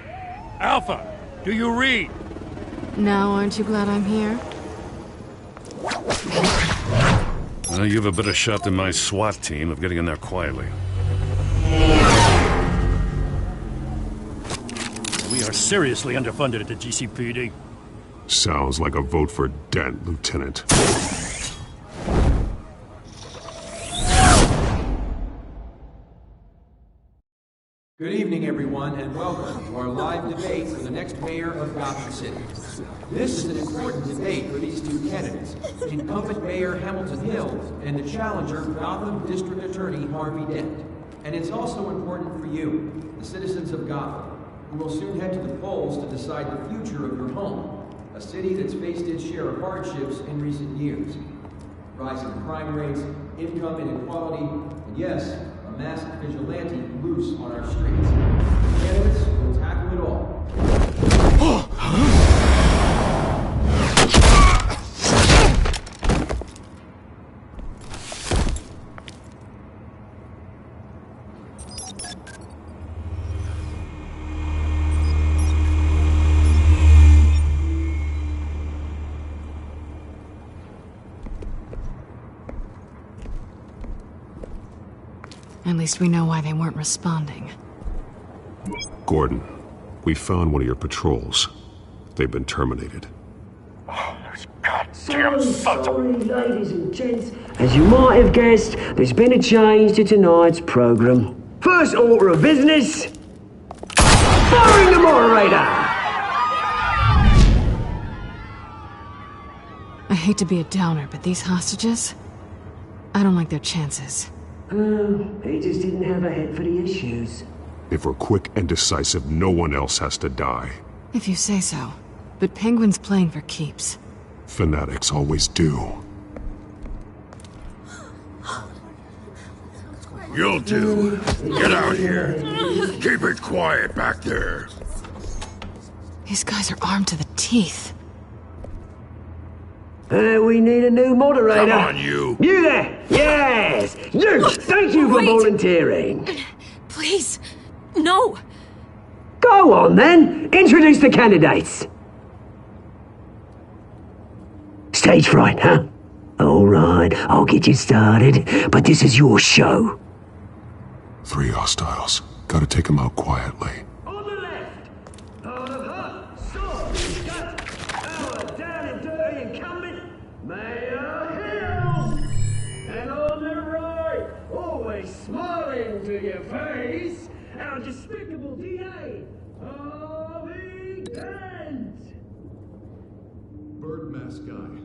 Alpha, do you read? Now, aren't you glad I'm here? Well, you have a better shot than my SWAT team of getting in there quietly. We are seriously underfunded at the GCPD. Sounds like a vote for Dent, Lieutenant. Good evening, everyone, and welcome to our live debate for the next mayor of Gotham City. This is an important debate for these two candidates, incumbent Mayor Hamilton Hill and the challenger, Gotham District Attorney Harvey Dent. And it's also important for you, the citizens of Gotham, who will soon head to the polls to decide the future of your home, a city that's faced its share of hardships in recent years. Rising crime rates, income inequality, and yes, a masked vigilante loose on our streets. Candidates will tackle it all. At least we know why they weren't responding. Gordon, we found one of your patrols. They've been terminated. Oh, those goddamn sons of... ladies and gents. As you might have guessed, there's been a change to tonight's program. First order of business... firing the moderator! I hate to be a downer, but these hostages... I don't like their chances. He just didn't have a head for the issues. If we're quick and decisive, no one else has to die. If you say so. But Penguin's playing for keeps. Fanatics always do. You'll do. Get out here. Keep it quiet back there. These guys are armed to the teeth. We need a new moderator. Come on, you. You there! Yes! You! Thank you for volunteering. Please, no. Go on, then. Introduce the candidates. Stage fright, huh? All right, I'll get you started, but this is your show. 3 hostiles. Gotta take them out quietly. On the left, part of her, sword, we've got our down and dirty incumbent, Mayor Hill. And on the right, always smiling to your face, our despicable DA, Harvey Dent. Bird mask guy.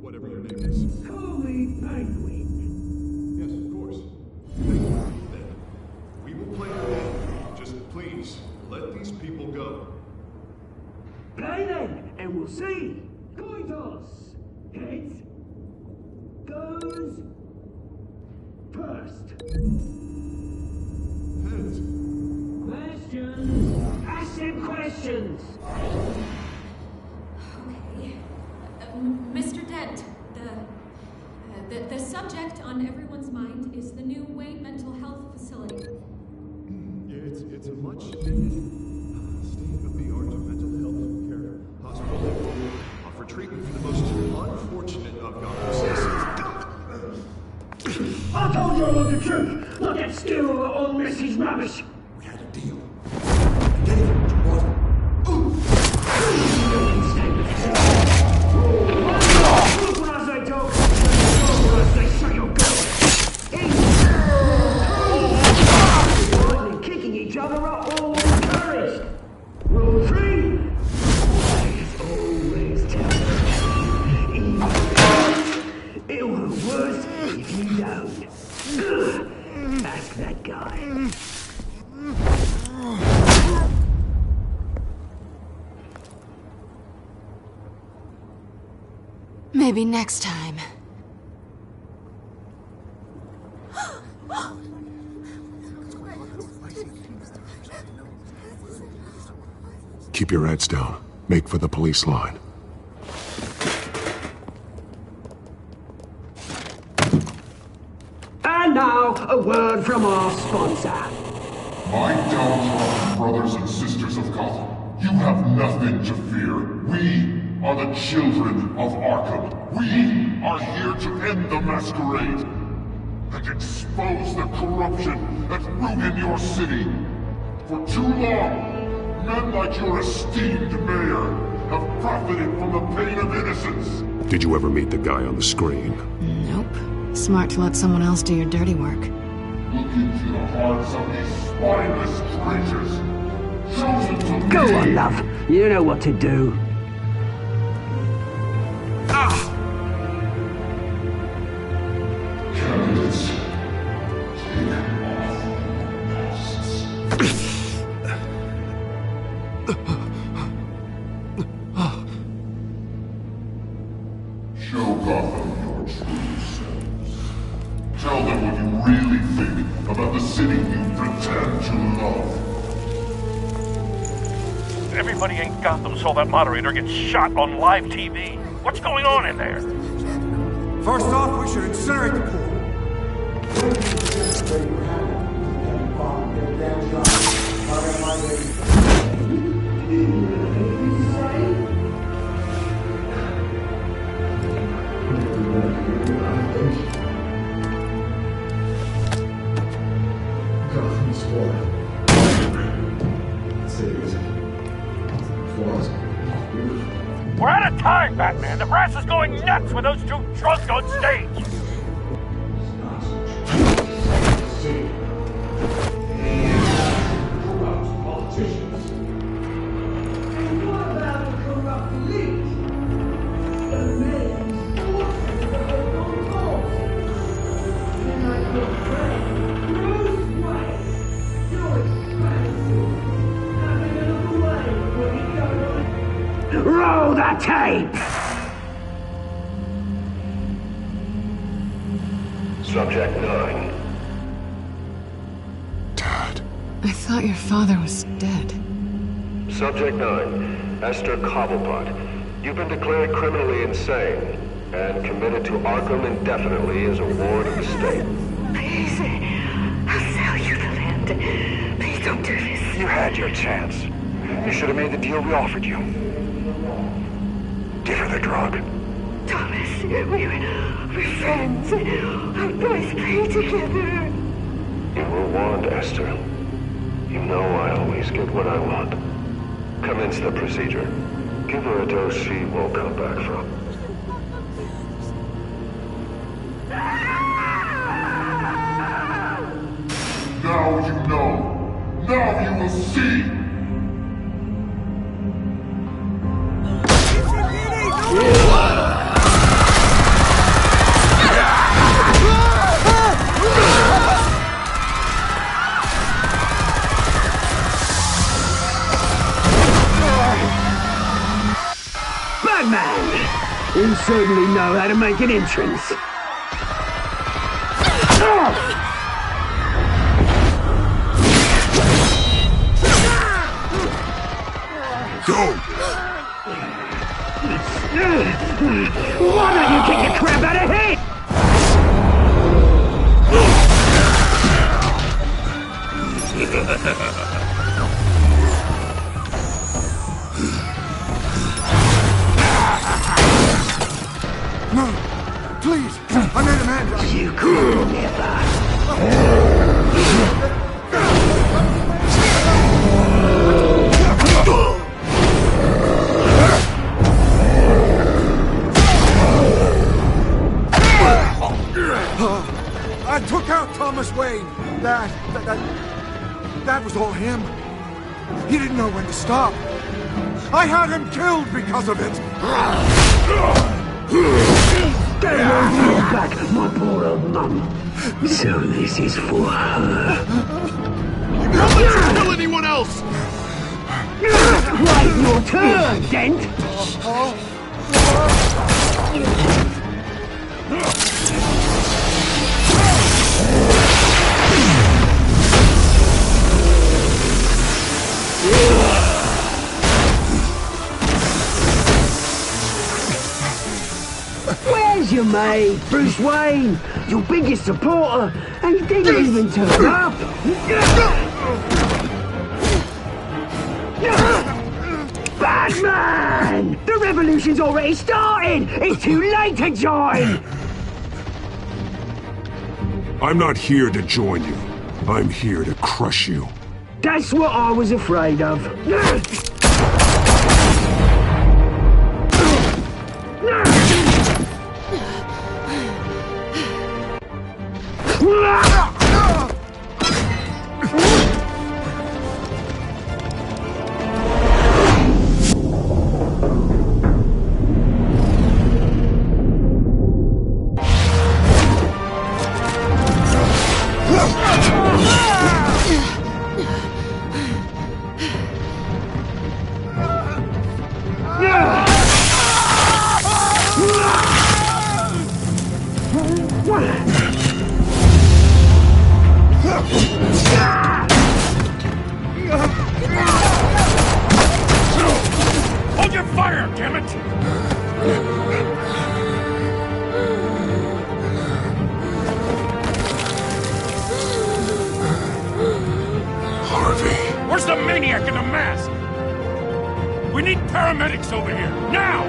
Whatever your name is. Call me Penguin. Yes, of course. Then we will play your game. Just please, let these people go. Play then, and we'll see. Coin toss. Heads goes first. Heads. Questions. Ask them questions. Mr. Dent, the subject on everyone's mind is the new Wayne Mental Health Facility. It's a much state-of-the-art mental health care hospital for treatment for the most unfortunate of Gotham citizens. I told you all the truth! Not that stew or all Mrs. rubbish! We had a deal. Look when I say talk, when I say shut your girl! Kicking each other up, all encouraged! Rule 3! Always tell the truth. It'll be worse if you don't. Ask that guy. Maybe next time. Keep your heads down. Make for the police line. And now, a word from our sponsor. My downtrodden brothers and sisters of Gotham, you have nothing to fear. We are the children of Arkham. We are here to end the masquerade and expose the corruption that ruined your city. For too long, men like your esteemed mayor have profited from the pain of innocence. Did you ever meet the guy on the screen? Nope. Smart to let someone else do your dirty work. Look into the hearts of these spineless creatures, chosen to Go lead. on, love. You know what to do. Candidates, take off masks. Show Gotham your true selves. Tell them what you really think about the city you pretend to love. Everybody in Gotham saw that moderator get shot on live TV. What's going on in there? First off, we should incinerate the pool. We're out of time, Batman. The brass is going nuts with those two drunks on stage. Roll the tape! Subject 9. I thought your father was dead. Subject 9. Esther Cobblepot. You've been declared criminally insane and committed to Arkham indefinitely as a ward of the state. Please, I'll sell you the land. Please don't do this. You had your chance. You should have made the deal we offered you. Give her the drug. Thomas, we're friends. Our boys play together. You were warned, Esther. You know I always get what I want. Commence the procedure. Give her a dose she won't come back from. Now you know. Now you will see. Batman! You certainly know how to make an entrance. Go! Why don't you kick the crap out of him? You could never. I took out Thomas Wayne. That was all him. He didn't know when to stop. I had him killed because of it. They won't bring back my poor old mum. So this is for her. Don't let you kill anyone else! Right, your turn, Dent! Where's your mate, Bruce Wayne? Your biggest supporter, and he didn't even turn up! Batman! The revolution's already started! It's too late to join! I'm not here to join you. I'm here to crush you. That's what I was afraid of. Hold your fire, damn it! Harvey. Where's the maniac in the mask? We need paramedics over here, now!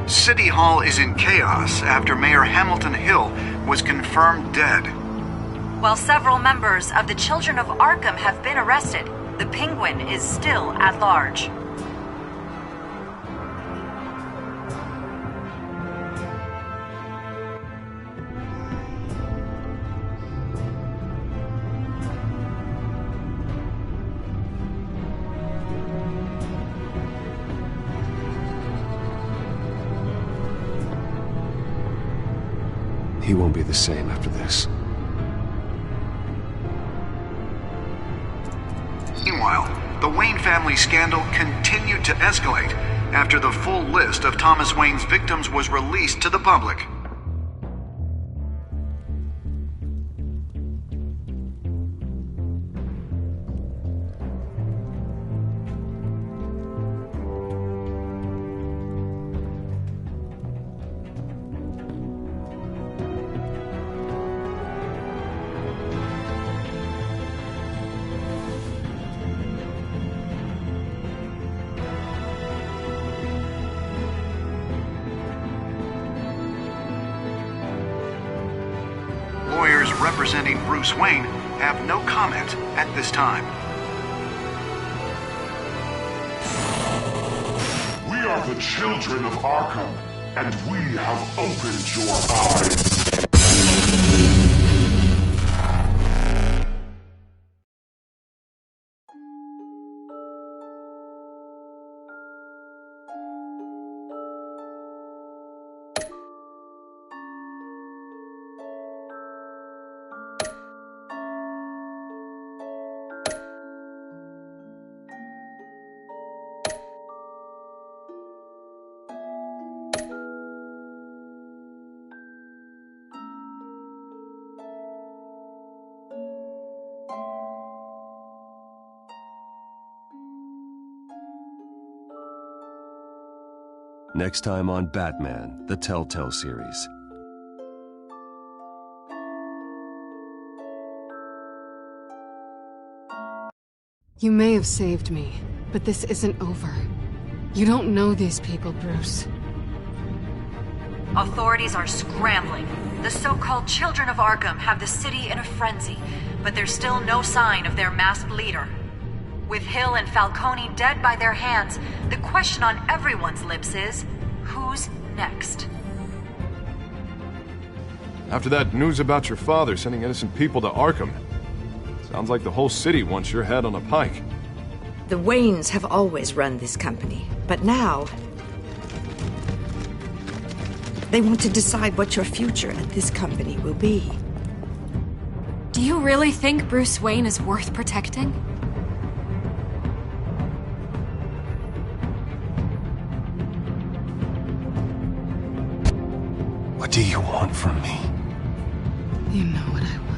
City Hall is in chaos after Mayor Hamilton Hill was confirmed dead. While several members of the Children of Arkham have been arrested, the Penguin is still at large. He won't be the same after this. Meanwhile, the Wayne family scandal continued to escalate after the full list of Thomas Wayne's victims was released to the public. Lawyers representing Bruce Wayne have no comment at this time. We are the children of Arkham, and we have opened your eyes. Next time on Batman, the Telltale series. You may have saved me, but this isn't over. You don't know these people, Bruce. Authorities are scrambling. The so-called Children of Arkham have the city in a frenzy, but there's still no sign of their masked leader. With Hill and Falcone dead by their hands, the question on everyone's lips is, who's next? After that news about your father sending innocent people to Arkham, sounds like the whole city wants your head on a pike. The Waynes have always run this company, but now they want to decide what your future at this company will be. Do you really think Bruce Wayne is worth protecting? What do you want from me? You know what I want.